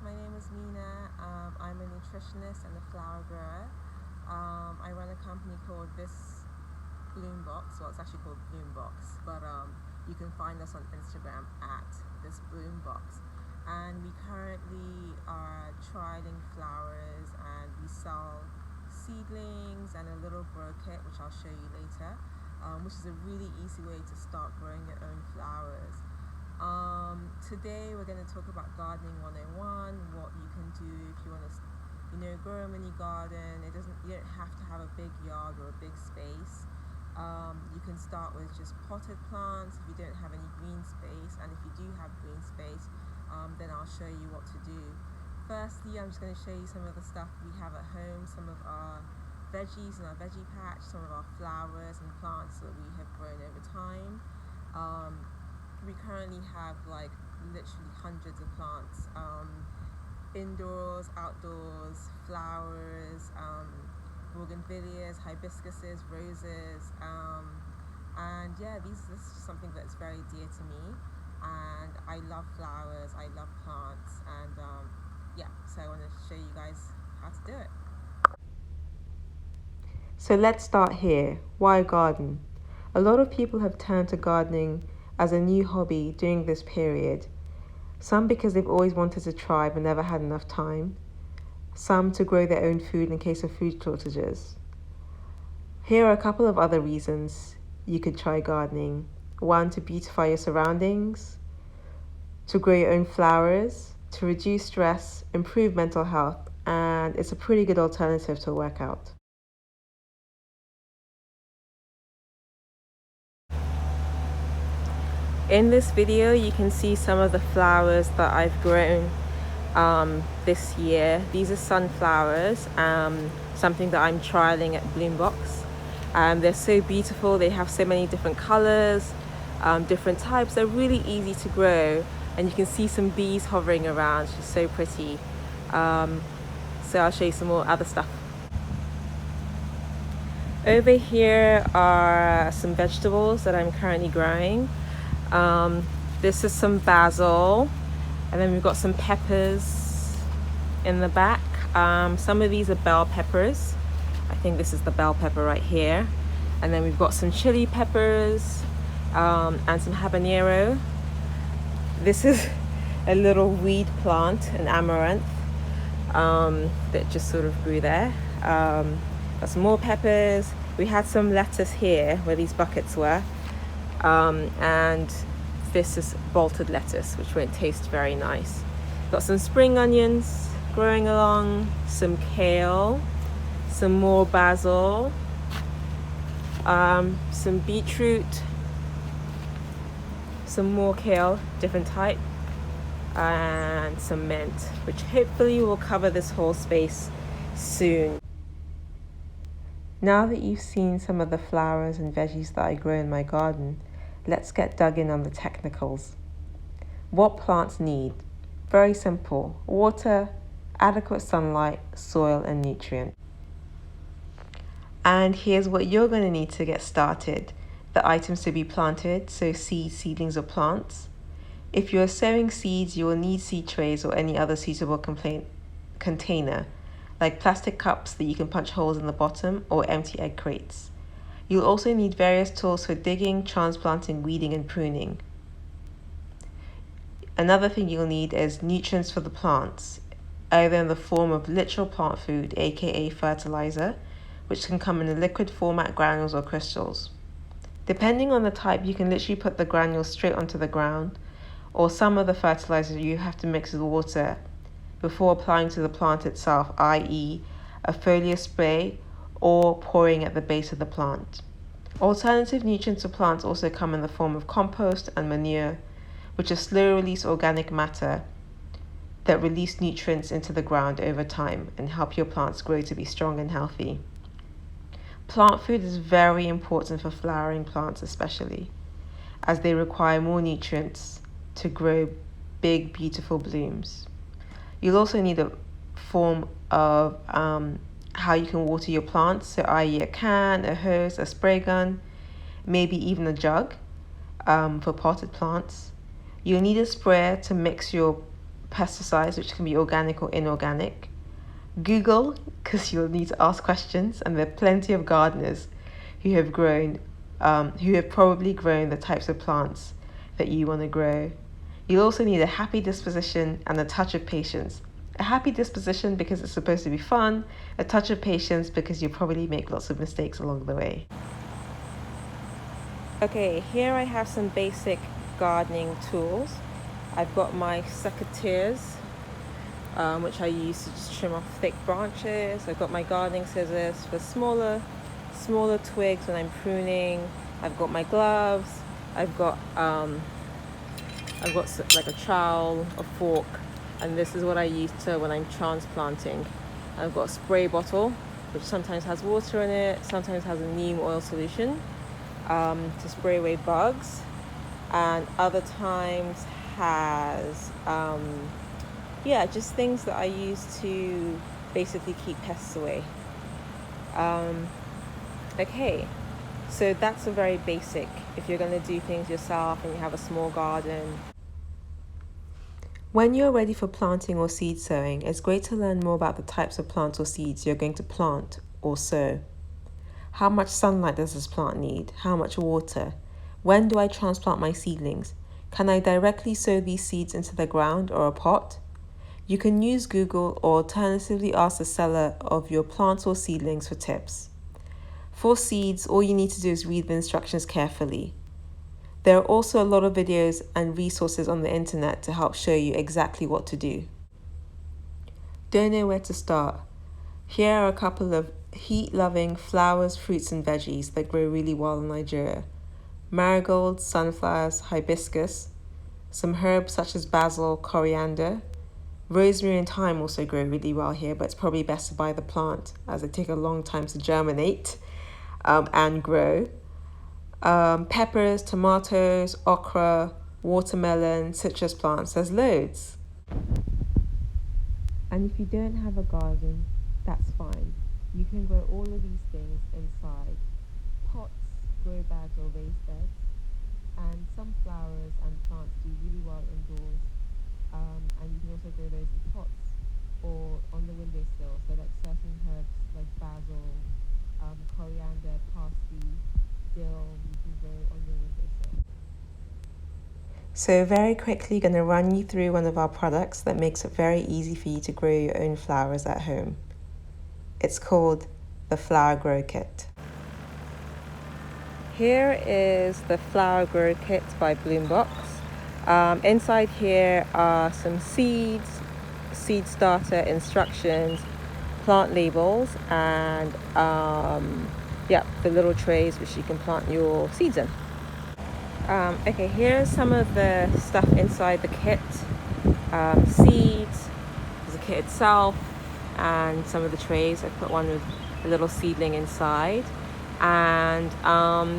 my name is Mena. I'm a nutritionist and a flower grower. I run a company called This Bloom Box. Well, it's actually called Bloom Box, but you can find us on Instagram at This Bloom Box. And we currently are trialing flowers, and we sell seedlings and a little grow kit, which I'll show you later, which is a really easy way to start growing your own flowers. Today we're going to talk about gardening 101, what you can do if you want to, grow a mini garden. You don't have to have a big yard or a big space. You can start with just potted plants if you don't have any green space, and if you do have green space, then I'll show you what to do. Firstly, I'm just going to show you some of the stuff we have at home, some of our veggies in our veggie patch, some of our flowers and plants that we have grown over time. We currently have literally hundreds of plants, indoors, outdoors, flowers, bougainvilleas, hibiscuses, roses, and yeah, this is something that's very dear to me, and I love flowers, I love plants, and so I want to show you guys how to do it. So let's start here. Why garden? A lot of people have turned to gardening as a new hobby during this period. Some because they've always wanted to try but never had enough time. Some to grow their own food in case of food shortages. Here are a couple of other reasons you could try gardening. 1, to beautify your surroundings, to grow your own flowers, to reduce stress, improve mental health, and it's a pretty good alternative to a workout. In this video, you can see some of the flowers that I've grown this year. These are sunflowers, something that I'm trialing at Bloombox. They're so beautiful. They have so many different colors, different types. They're really easy to grow, and you can see some bees hovering around. She's so pretty. So I'll show you some more other stuff. Over here are some vegetables that I'm currently growing. This is some basil, and then we've got some peppers in the back. Some of these are bell peppers. I think this is the bell pepper right here. And then we've got some chili peppers, and some habanero. This is a little weed plant, an amaranth, that just sort of grew there. Got some more peppers. We had some lettuce here where these buckets were. And this is bolted lettuce, which won't taste very nice. Got some spring onions growing along, some kale, some more basil, some beetroot, some more kale, different type, and some mint, which hopefully will cover this whole space soon. Now that you've seen some of the flowers and veggies that I grow in my garden, let's get dug in on the technicals. What plants need? Very simple: water, adequate sunlight, soil, and nutrient. And here's what you're going to need to get started. The items to be planted, so seeds, seedlings, or plants. If you're sowing seeds, you will need seed trays or any other suitable container, like plastic cups that you can punch holes in the bottom, or empty egg crates. You'll also need various tools for digging, transplanting, weeding, and pruning. Another thing you'll need is nutrients for the plants, either in the form of literal plant food, aka fertilizer, which can come in a liquid format, granules, or crystals. Depending on the type, you can literally put the granules straight onto the ground, or some of the fertilizer you have to mix with water before applying to the plant itself, i.e. a foliar spray or pouring at the base of the plant. Alternative nutrients for plants also come in the form of compost and manure, which is slow-release organic matter that release nutrients into the ground over time and help your plants grow to be strong and healthy. Plant food is very important for flowering plants especially, as they require more nutrients to grow big, beautiful blooms. You'll also need a form of how you can water your plants, so i.e. a can, a hose, a spray gun, maybe even a jug for potted plants. You'll need a sprayer to mix your pesticides, which can be organic or inorganic. Google, because you'll need to ask questions, and there are plenty of gardeners who have probably grown the types of plants that you want to grow. You'll also need a happy disposition and a touch of patience. A happy disposition because it's supposed to be fun, a touch of patience because you'll probably make lots of mistakes along the way. Okay, here I have some basic gardening tools. I've got my secateurs, which I use to just trim off thick branches. I've got my gardening scissors for smaller twigs when I'm pruning. I've got my gloves. I've got like a trowel, a fork, and this is what I use when I'm transplanting. I've got a spray bottle, which sometimes has water in it, sometimes has a neem oil solution to spray away bugs, and other times has just things that I use to basically keep pests away. Okay, so that's a very basic if you're going to do things yourself and you have a small garden. When you're ready for planting or seed sowing, it's great to learn more about the types of plants or seeds you're going to plant or sow. How much sunlight does this plant need? How much water? When do I transplant my seedlings? Can I directly sow these seeds into the ground or a pot? You can use Google or alternatively ask the seller of your plants or seedlings for tips. For seeds, all you need to do is read the instructions carefully. There are also a lot of videos and resources on the internet to help show you exactly what to do. Don't know where to start? Here are a couple of heat-loving flowers, fruits and veggies that grow really well in Nigeria. Marigolds, sunflowers, hibiscus, some herbs such as basil, coriander. Rosemary and thyme also grow really well here, but it's probably best to buy the plant as they take a long time to germinate and grow. Peppers, tomatoes, okra, watermelon, citrus plants, there's loads. And if you don't have a garden, that's fine. You can grow all of these things inside pots, grow bags or raised beds, and some flowers and plants do really well indoors, and you can also grow those in pots or on the windowsill, so like certain herbs like basil, coriander, parsley, dill, you can grow on your windowsill. So very quickly going to run you through one of our products that makes it very easy for you to grow your own flowers at home. It's called the Flower Grow Kit. Here is the Flower Grow Kit by Bloombox. Inside here are some seeds, seed starter instructions, plant labels, and the little trays which you can plant your seeds in. Okay, here's some of the stuff inside the kit. Seeds, the kit itself, and some of the trays. I put one with a little seedling inside, and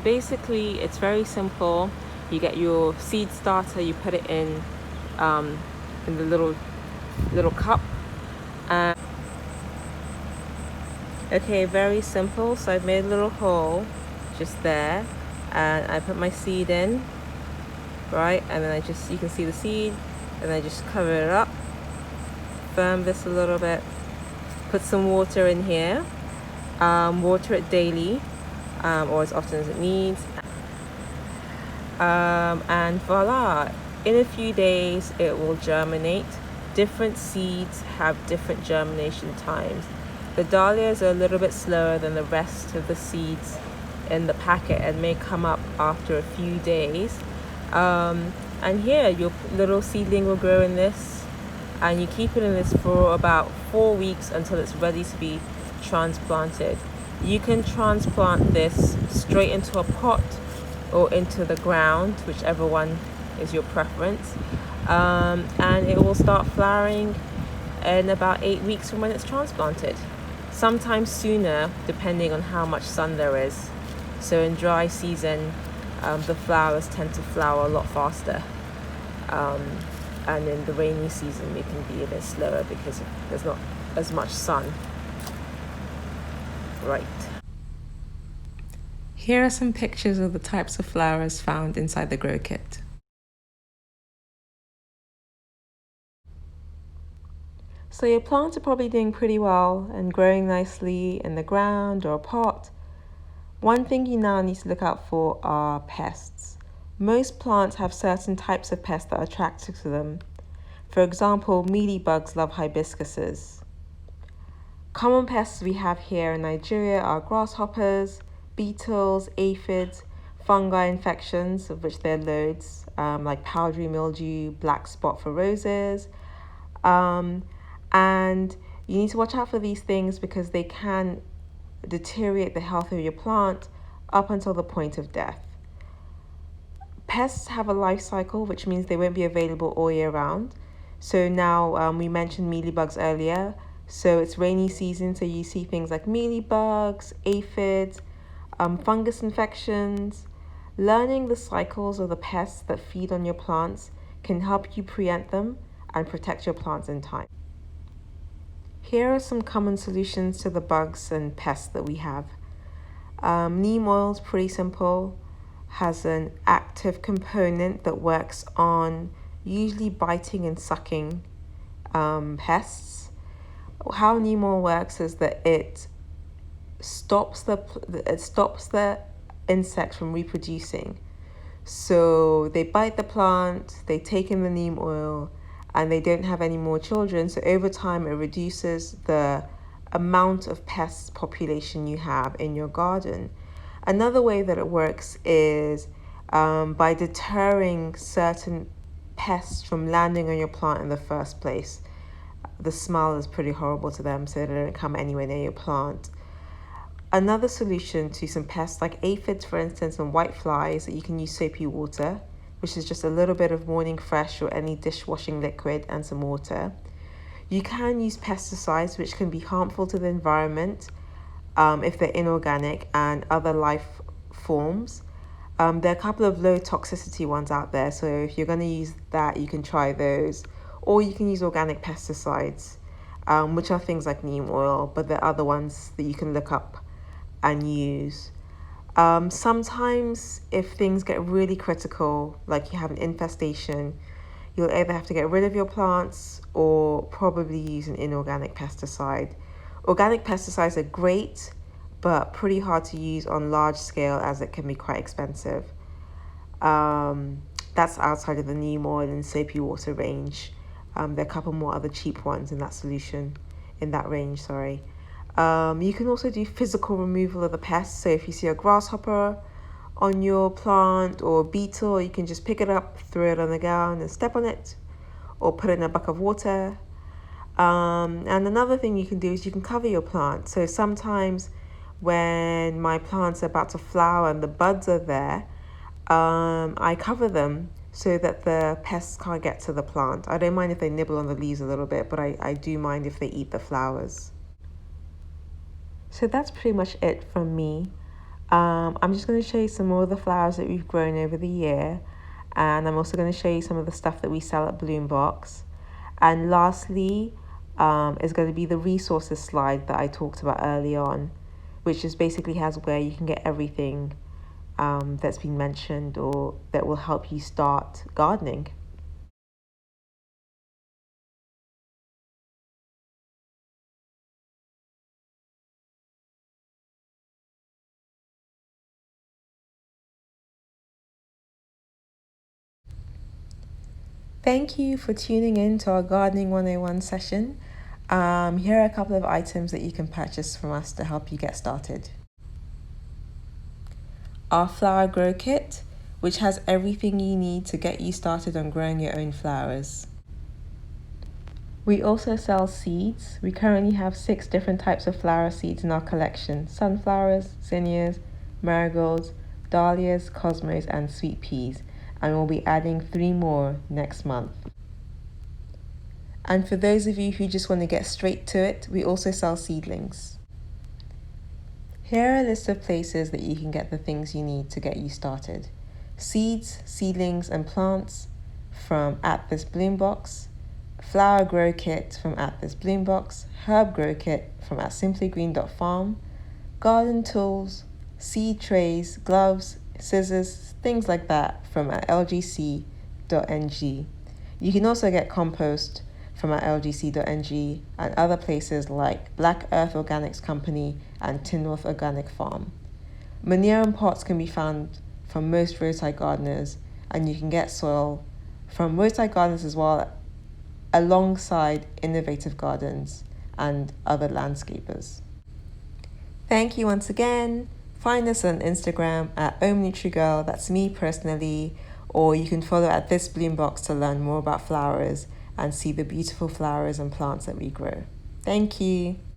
basically it's very simple. You get your seed starter, you put it in the little cup. Okay, very simple. So I've made a little hole just there, and I put my seed in, right, and then you can see the seed, and I just cover it up, firm this a little bit, put some water in here, water it daily, or as often as it needs, and voila, in a few days it will germinate. Different seeds have different germination times. The dahlias are a little bit slower than the rest of the seeds in the packet and may come up after a few days. And here your little seedling will grow in this, and you keep it in this for about 4 weeks until it's ready to be transplanted. You can transplant this straight into a pot or into the ground, whichever one is your preference, and it will start flowering in about 8 weeks from when it's transplanted. Sometimes sooner, depending on how much sun there is. So in dry season, the flowers tend to flower a lot faster, and in the rainy season it can be a bit slower because there's not as much sun. Right. Here are some pictures of the types of flowers found inside the grow kit. So your plants are probably doing pretty well and growing nicely in the ground or a pot. One thing you now need to look out for are pests. Most plants have certain types of pests that are attracted to them. For example, mealybugs love hibiscuses. Common pests we have here in Nigeria are grasshoppers, beetles, aphids, fungi infections, of which there are loads, like powdery mildew, black spot for roses. And you need to watch out for these things because they can deteriorate the health of your plant up until the point of death. Pests have a life cycle, which means they won't be available all year round. So now we mentioned mealybugs earlier. So it's rainy season, so you see things like mealybugs, aphids, fungus infections. Learning the cycles of the pests that feed on your plants can help you preempt them and protect your plants in time. Here are some common solutions to the bugs and pests that we have. Neem oil is pretty simple, has an active component that works on usually biting and sucking pests. How neem oil works is that it stops the insects from reproducing. So they bite the plant, they take in the neem oil, and they don't have any more children. So over time, it reduces the amount of pest population you have in your garden. Another way that it works is by deterring certain pests from landing on your plant in the first place. The smell is pretty horrible to them, so they don't come anywhere near your plant. Another solution to some pests like aphids, for instance, and whiteflies, that you can use soapy water, which is just a little bit of morning fresh or any dishwashing liquid and some water. You can use pesticides, which can be harmful to the environment if they're inorganic and other life forms. There are a couple of low toxicity ones out there, so if you're going to use that, you can try those. Or you can use organic pesticides, which are things like neem oil, but there are other ones that you can look up and use. Sometimes if things get really critical, like you have an infestation, you'll either have to get rid of your plants or probably use an inorganic pesticide. Organic pesticides are great, but pretty hard to use on large scale as it can be quite expensive. That's outside of the neem oil and soapy water range. There are a couple more other cheap ones in that solution, in that range, sorry. You can also do physical removal of the pests. So if you see a grasshopper on your plant or a beetle, you can just pick it up, throw it on the ground and step on it, or put it in a bucket of water. And another thing you can do is you can cover your plant. So sometimes when my plants are about to flower and the buds are there, I cover them so that the pests can't get to the plant. I don't mind if they nibble on the leaves a little bit, but I do mind if they eat the flowers. So that's pretty much it from me. I'm just going to show you some more of the flowers that we've grown over the year. And I'm also going to show you some of the stuff that we sell at Bloombox. And lastly, is going to be the resources slide that I talked about early on, which just basically has where you can get everything that's been mentioned or that will help you start gardening. Thank you for tuning in to our Gardening 101 session. Here are a couple of items that you can purchase from us to help you get started. Our flower grow kit, which has everything you need to get you started on growing your own flowers. We also sell seeds. We currently have 6 different types of flower seeds in our collection: sunflowers, zinnias, marigolds, dahlias, cosmos, and sweet peas. And we'll be adding 3 more next month. And for those of you who just want to get straight to it, we also sell seedlings. Here are a list of places that you can get the things you need to get you started: seeds, seedlings, and plants from At This Bloombox, flower grow kit from At This Bloombox, herb grow kit from at simplygreen.farm, garden tools, seed trays, gloves, scissors, things like that from at lgc.ng. You can also get compost from our LGC.NG and other places like Black Earth Organics Company and Tinworth Organic Farm. Manure and pots can be found from most roadside gardeners, and you can get soil from roadside gardeners as well, alongside innovative gardens and other landscapers. Thank you once again. Find us on Instagram at OmNutriGirl, that's me personally, or you can follow at This Bloom Box to learn more about flowers and see the beautiful flowers and plants that we grow. Thank you.